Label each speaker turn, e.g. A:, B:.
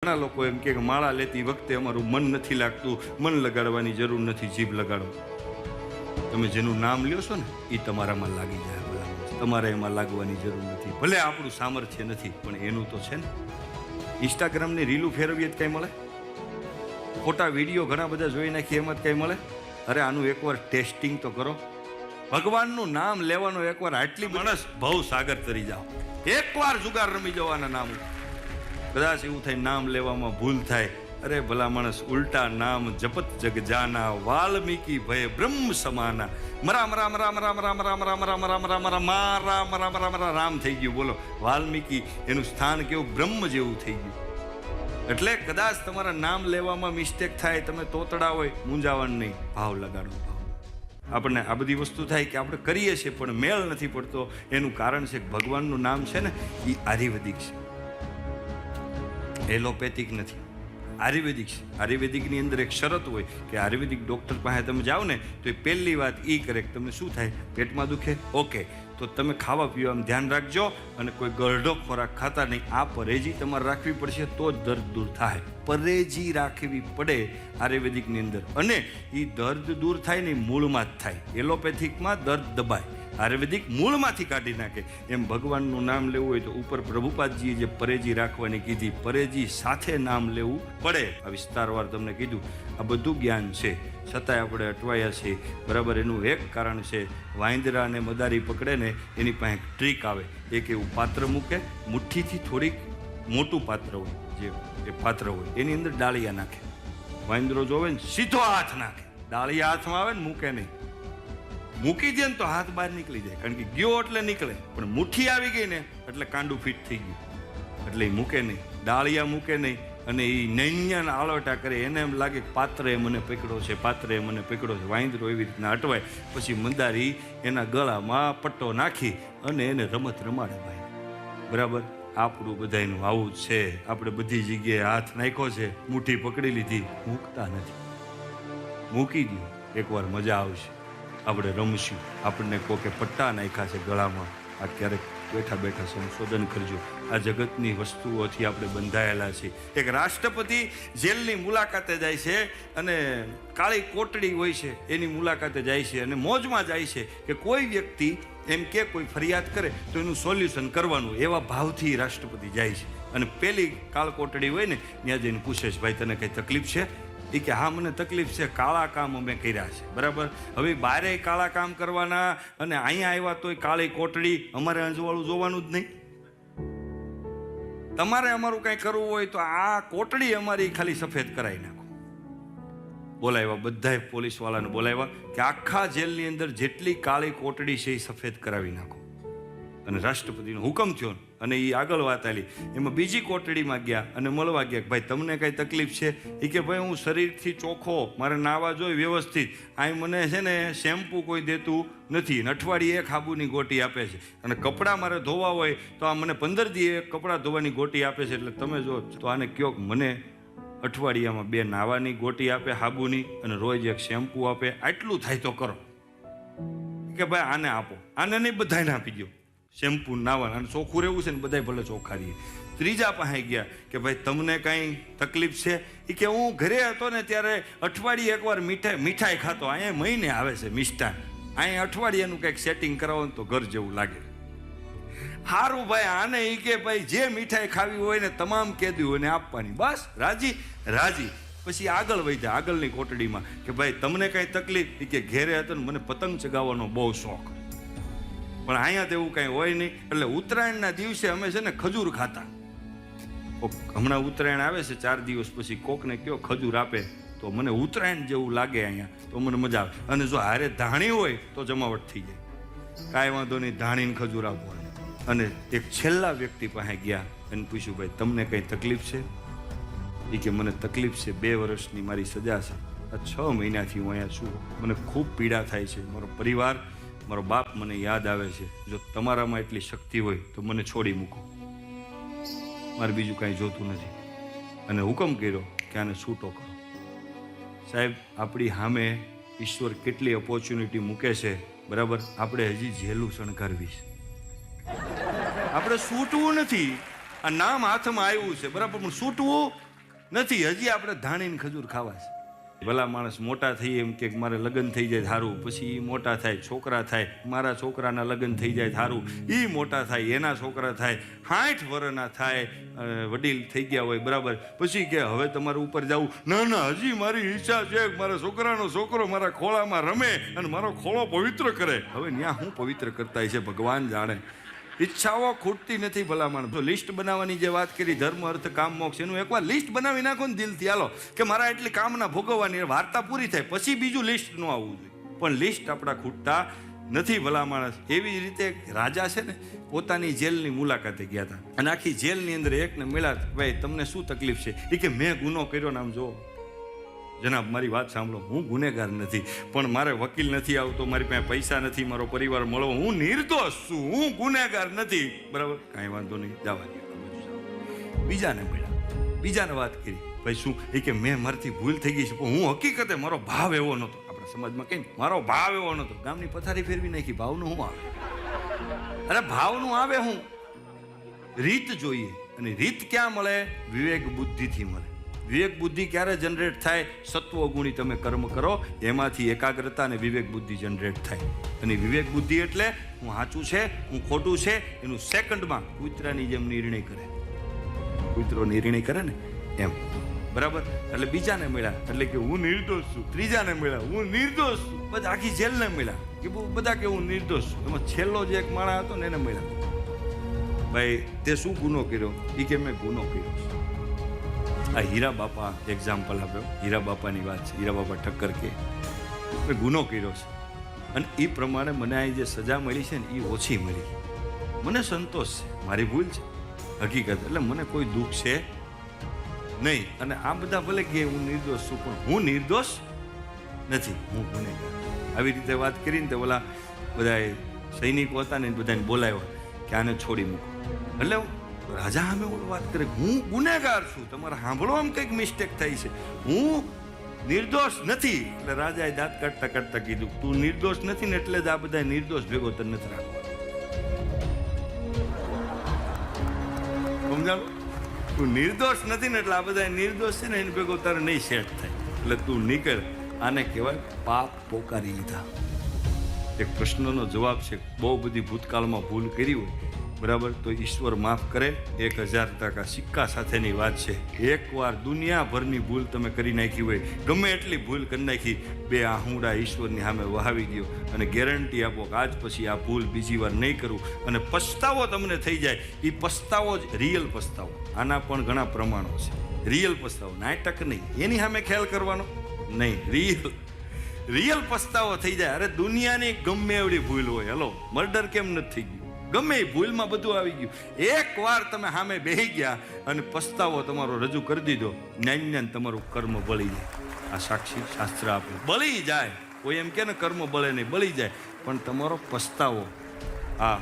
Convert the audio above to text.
A: ઘણા લોકો એમ કે માળા લેતી વખતે અમારું મન નથી લાગતું, મન લગાડવાની જરૂર નથી, જીભ લગાડો. તમે જેનું નામ લ્યો છો ને એ તમારામાં લાગી જાય. તમારે એમાં લાગવાની જરૂર નથી. ભલે આપણું સામર્થ્ય નથી, પણ એનું તો છે ને. ઇન્સ્ટાગ્રામની રીલું ફેરવીએ જ કંઈ મળે? ખોટા વિડીયો ઘણા બધા જોઈ નાખીએ એમાં જ કંઈ મળે? અરે આનું એકવાર ટેસ્ટિંગ તો કરો. ભગવાનનું નામ લેવાનો એકવાર આટલી માણસ ભવ સાગર તરી જાઓ, એકવાર જુગાર રમી જવાના નામ. કદાચ એવું થાય નામ લેવામાં ભૂલ થાય, અરે ભલા માણસ ઉલટા નામ જપત જગ જાના, વાલ્મીકી ભય બ્રહ્મ સમાના. મરા મરા મરા મરા મરા મરા મરા મરા મરા મરા મરા મારા મરા મરા મરા રામ થઈ ગયું. બોલો વાલ્મીકી એનું સ્થાન કેવું બ્રહ્મ જેવું થઈ ગયું. એટલે કદાચ તમારા નામ લેવામાં મિસ્ટેક થાય, તમે તોતડા હોય, મૂંઝાવાનું નહીં, ભાવ લગાડો. આપણને આ બધી વસ્તુ થાય કે આપણે કરીએ છીએ પણ મેળ નથી પડતો. એનું કારણ છે કે ભગવાનનું નામ છે ને એ આયુર્વેદિક છે, એલોપેથિક નથી, આયુર્વેદિક છે. આયુર્વેદિકની અંદર એક શરત હોય કે આયુર્વેદિક ડૉક્ટર પાસે તમે જાઓ ને તો એ પહેલી વાત એ કરે કે તમને શું થાય, પેટમાં દુખે, ઓકે તો તમે ખાવા પીવામાં ધ્યાન રાખજો અને કોઈ ગરડો ખોરાક ખાતા નહીં. આ પરેજી તમારે રાખવી પડશે તો જ દર્દ દૂર થાય. પરેજી રાખવી પડે આયુર્વેદિકની અંદર, અને એ દર્દ દૂર થાય ને મૂળમાં જ થાય. એલોપેથિકમાં દર્દ દબાય, આયુર્વેદિક મૂળમાંથી કાઢી નાખે. એમ ભગવાનનું નામ લેવું હોય તો ઉપર પ્રભુપાદજીએ જે પરેજી રાખવાની કીધી, પરેજી સાથે નામ લેવું પડે. આ વિસ્તારવાર તમને કીધું. આ બધું જ્ઞાન છે, છતાંય આપણે અટવાયા છીએ. બરાબર, એનું એક કારણ છે વાંદરા અને મદારી પકડે ને એની પાસે એક ટ્રીક આવે. એક એવું પાત્ર મૂકે, મુઠ્ઠીથી થોડીક મોટું પાત્ર હોય, જે એ પાત્ર હોય એની અંદર ડાળિયા નાખે. વાંદરો જોવે ને સીધો હાથ નાખે, ડાળિયા હાથમાં આવે ને મૂકે નહીં. મૂકી દે ને તો હાથ બહાર નીકળી જાય, કારણ કે ગયો એટલે નીકળે. પણ મુઠ્ઠી આવી ગઈ ને એટલે કાંડું ફીટ થઈ ગયું, એટલે એ મૂકે નહીં, ડાળિયા મૂકે નહીં. અને એ નૈયાને આળવટા કરે, એને એમ લાગે કે પાત્રએ મને પકડ્યો છે, પાત્રએ મને પકડ્યો છે. વાંદરો એવી રીતના અટવાય. પછી મંદારી એના ગળામાં પટ્ટો નાખી અને એને રમત રમાડે. ભાઈ બરાબર, આપણું બધાનું આવું જ છે. આપણે બધી જગ્યાએ હાથ નાખ્યો છે, મુઠ્ઠી પકડી લીધી, મૂકતા નથી. મૂકી દો, એકવાર મજા આવશે, આપણે રમશું. આપણને કોકે પટ્ટા નાખ્યા છે ગળામાં, આ ક્યારેક બેઠા બેઠા સંશોધન કરજો. આ જગતની વસ્તુઓથી આપણે બંધાયેલા છીએ. એક રાષ્ટ્રપતિ જેલની મુલાકાતે જાય છે અને કાળી કોટડી હોય છે એની મુલાકાતે જાય છે અને મોજમાં જાય છે કે કોઈ વ્યક્તિ એમ કે કોઈ ફરિયાદ કરે તો એનું સોલ્યુશન કરવાનું, એવા ભાવથી રાષ્ટ્રપતિ જાય છે. અને પેલી કાળ કોટડી હોય ને ત્યાં જઈને પૂછે છે, ભાઈ તને કઈ તકલીફ છે? એ કે હા મને તકલીફ છે, કાળા કામ અમે કર્યા છે. બરાબર, હવે બારે કાળા કામ કરવાના અને અહીંયા આવ્યા તોય કાળી કોટડી, અમારે અંજવાળું જોવાનું જ નહીં. તમારે અમારું કંઈ કરવું હોય તો આ કોટડી અમારી ખાલી સફેદ કરાવી નાખો. બોલાવ્યા બધાય પોલીસવાળાને બોલાવ્યા કે આખા જેલની અંદર જેટલી કાળી કોટડી છે એ સફેદ કરાવી નાખો. અને રાષ્ટ્રપતિનો હુકમ થયો અને એ આગળ વાત આલી. એમાં બીજી કોટડીમાં ગયા અને મળવા ગયા કે ભાઈ તમને કઈ તકલીફ છે? એ કે ભાઈ હું શરીરથી ચોખ્ખો, મારે નાવા જોઈએ વ્યવસ્થિત, અહીં મને છે ને શેમ્પુ કોઈ દેતું નથી, અઠવાડિયે એક સાબુની ગોટી આપે છે, અને કપડાં મારે ધોવા હોય તો આ મને 15 દિવસે કપડાં ધોવાની ગોટી આપે છે. એટલે તમે જો તો આને કયો મને અઠવાડિયામાં 2 નાવાની ગોટી આપે સાબુની અને રોજ એક શેમ્પુ આપે, આટલું થાય તો કરો. કે ભાઈ આને આપો, આને નહીં બધાને આપી દો શેમ્પુ નાવા, અને ચોખ્ખું રહેવું છે ને બધાય ભલે ચોખ્ખા રહીએ. ત્રીજા પાસે ગયા કે ભાઈ તમને કાંઈ તકલીફ છે? એ કે હું ઘરે હતો ને ત્યારે અઠવાડિયે એકવાર મીઠાઈ ખાતો, અહીંયા મહિને આવે છે મિષ્ટાન, અહીંયા અઠવાડિયાનું કંઈક સેટિંગ કરાવો ને તો ઘર જેવું લાગે. સારું ભાઈ, આને એ કે ભાઈ જે મીઠાઈ ખાવી હોય ને તમામ કેદીઓને આપવાની, બસ રાજી રાજી. પછી આગળ વધ્યા આગળની કોટડીમાં કે ભાઈ તમને કાંઈ તકલીફ? એ કે ઘેરે હતો ને મને પતંગ ચગાવવાનો બહુ શોખ, પણ અહીંયા તો એવું કાંઈ હોય નહીં, એટલે ઉત્તરાયણના દિવસે અમે છે ને ખજૂર ખાતા. હમણાં ઉત્તરાયણ આવે છે 4 દિવસ પછી, કોકને કયો ખજૂર આપે તો મને ઉત્તરાયણ જેવું લાગે અહીંયા, તો મને મજા આવે. અને જો હારે ધાણી હોય તો જમાવટ થઈ જાય, કાંઈ વાંધો નહીં, ધાણીને ખજૂર આપવાનું. અને એક છેલ્લા વ્યક્તિ પાસે ગયા અને પૂછ્યું ભાઈ તમને કંઈ તકલીફ છે? એ કે મને તકલીફ છે, 2 વર્ષની મારી સજા છે, આ 6 મહિનાથી હું અહીંયા છું, મને ખૂબ પીડા થાય છે, મારો પરિવાર, મારો બાપ મને યાદ આવે છે. જો તમારામાં એટલી શક્તિ હોય તો મને છોડી મૂકો, મારે બીજું કાંઈ જોતું નથી. અને હુકમ કર્યો કે આને છૂટો કરો. સાહેબ, આપણી સામે ઈશ્વર કેટલી ઓપોર્ચ્યુનિટી મૂકે છે, બરાબર, આપણે હજી જેલું શણગારવી છે. આપણે છૂટવું નથી, આ નામ હાથમાં આવ્યું છે, બરાબર, પણ છૂટવું નથી. હજી આપણે ધાણીને ખજૂર ખાવા છે. ભલા માણસ મોટા થઈ એમ કે મારે લગ્ન થઈ જાય સારું, પછી એ મોટા થાય, છોકરા થાય, મારા છોકરાના લગ્ન થઈ જાય સારું, એ મોટા થાય, એના છોકરા થાય, 60 વર્ષના થાય, વડીલ થઈ ગયા હોય બરાબર, પછી કે હવે તમારે ઉપર જવું. ના ના, હજી મારી ઈચ્છા છે મારા છોકરાનો છોકરો મારા ખોળામાં રમે અને મારો ખોળો પવિત્ર કરે. હવે ત્યાં હું પવિત્ર કરતા છે ભગવાન જાણે. ઈચ્છાઓ ખૂટતી નથી ભલા માણસ. તો લિસ્ટ બનાવવાની જે વાત કરી, ધર્મ અર્થ કામ મોક્ષ, એનું એકવાર લિસ્ટ બનાવી નાખો ને દિલથી, હાલો કે મારા એટલી કામના ભોગવવાની, વાર્તા પૂરી થાય પછી બીજું લિસ્ટ ન આવવું જોઈએ. પણ લિસ્ટ આપણા ખૂટતા નથી ભલા માણસ. એવી જ રીતે રાજા છે ને, પોતાની જેલની મુલાકાતે ગયા હતા અને આખી જેલની અંદર એકને મળ્યા, ભાઈ તમને શું તકલીફ છે? એ કે મેં ગુનો કર્યો ને, આમ જો જનાબ મારી વાત સાંભળો, હું ગુનેગાર નથી, પણ મારે વકીલ નથી આવતો, મારી પાસે પૈસા નથી, મારો પરિવાર મળવો, હું નિર્દોષ છું, હું ગુનેગાર નથી. બરાબર, કાંઈ વાંધો નહીં, જવા દો. બીજાને મળ્યા, બીજાને વાત કરી, ભાઈ શું? એ કે મેં મારાથી ભૂલ થઈ ગઈ છે, પણ હું હકીકતે મારો ભાવ એવો નહોતો. આપણા સમાજમાં કઈ મારો ભાવ એવો નહોતો. ગામની પથારી ફેરવી નાખી. ભાવનું શું આવે? અરે ભાવનું આવે, હું રીત જોઈએ. અને રીત ક્યાં મળે? વિવેક બુદ્ધિથી મળે. વિવેક બુદ્ધિ ક્યારે જનરેટ થાય? સત્વ ગુણી તમે કર્મ કરો, એમાંથી એકાગ્રતા અને વિવેક બુદ્ધિ જનરેટ થાય. અને વિવેક બુદ્ધિ એટલે હું સાચું છે, હું ખોટું છે, એનું સેકન્ડમાં કૂતરાની જેમ નિર્ણય કરે. કૂતરો નિર્ણય કરે ને એમ, બરાબર. એટલે બીજાને મળ્યા એટલે કે હું નિર્દોષ છું. ત્રીજાને મળ્યા, હું નિર્દોષ છું. બધા આખી જેલને મળ્યા કે બધા કે હું નિર્દોષ છું. એમાં છેલ્લો જે એક માણસ હતો ને એને મળ્યા, ભાઈ તે શું ગુનો કર્યો? એ કે મેં ગુનો કર્યો છે. આ હીરા બાપા એક્ઝામ્પલ આપ્યો, હીરા બાપાની વાત છે. હીરા બાપા ઠક્કર કે મેં ગુનો કર્યો છે અને એ પ્રમાણે મને આ જે સજા મળી છે ને એ ઓછી મળી. મને સંતોષ છે, મારી ભૂલ છે હકીકત, એટલે મને કોઈ દુઃખ છે નહીં. અને આ બધા ભલે કે હું નિર્દોષ છું, પણ હું નિર્દોષ નથી, હું ગુનેગાર. આવી રીતે વાત કરીને તો ઓલા બધા સૈનિકો હતા ને બધાને બોલાવ્યો કે આને છોડી મૂકો. એટલે રાજા સામે વાત કરે, હું ગુનેગાર છું, તમારે સાંભળવામાં કંઈક મિસ્ટેક થઈ છે, હું નિર્દોષ નથી. એટલે રાજાએ દાંત કાઢતા કાઢતા કીધું, તું નિર્દોષ નથી ને એટલે જ આ બધા નિર્દોષ ભેગો તને નથી રાખવા. સમજાણું? તું નિર્દોષ નથી ને એટલે આ બધા નિર્દોષ છે ને એને ભેગો તારે નહીં સેટ થાય. એટલે તું નીકળ. આને કહેવાય પાપ પોકારી લીધા. એક પ્રશ્નનો જવાબ છે, બહુ બધી ભૂતકાળમાં ભૂલ કરી હોય બરાબર, તો ઈશ્વર માફ કરે. 1000% સિક્કા સાથેની વાત છે. એકવાર દુનિયાભરની ભૂલ તમે કરી નાખી હોય, ગમે એટલી ભૂલ કરી નાખી, 2 આહુડા ઈશ્વરની સામે વહાવી દો અને ગેરંટી આપો કે આજ પછી આ ભૂલ બીજી વાર નહીં કરું. અને પસ્તાવો તમને થઈ જાય. એ પસ્તાવો જ રિયલ પસ્તાવો. આના પણ ઘણા પ્રમાણો છે. રિયલ પસ્તાવો, નાટક નહીં, એની સામે ખ્યાલ કરવાનો નહીં, રિયલ પસ્તાવો થઈ જાય. અરે દુનિયાની ગમે એવડી ભૂલ હોય, હલો મર્ડર કેમ નથી થઈ ગયું, ગમે એ ભૂલમાં બધું આવી ગયું, એકવાર તમે સામે બેસી ગયા અને પસ્તાવો તમારો રજૂ કરી દીધો, જ્ઞાન તમારું કર્મ બળી જાય. આ સાક્ષી શાસ્ત્ર આપે, બળી જાય. કોઈ એમ કે ને કર્મ બળે નહીં, બળી જાય, પણ તમારો પસ્તાવો આ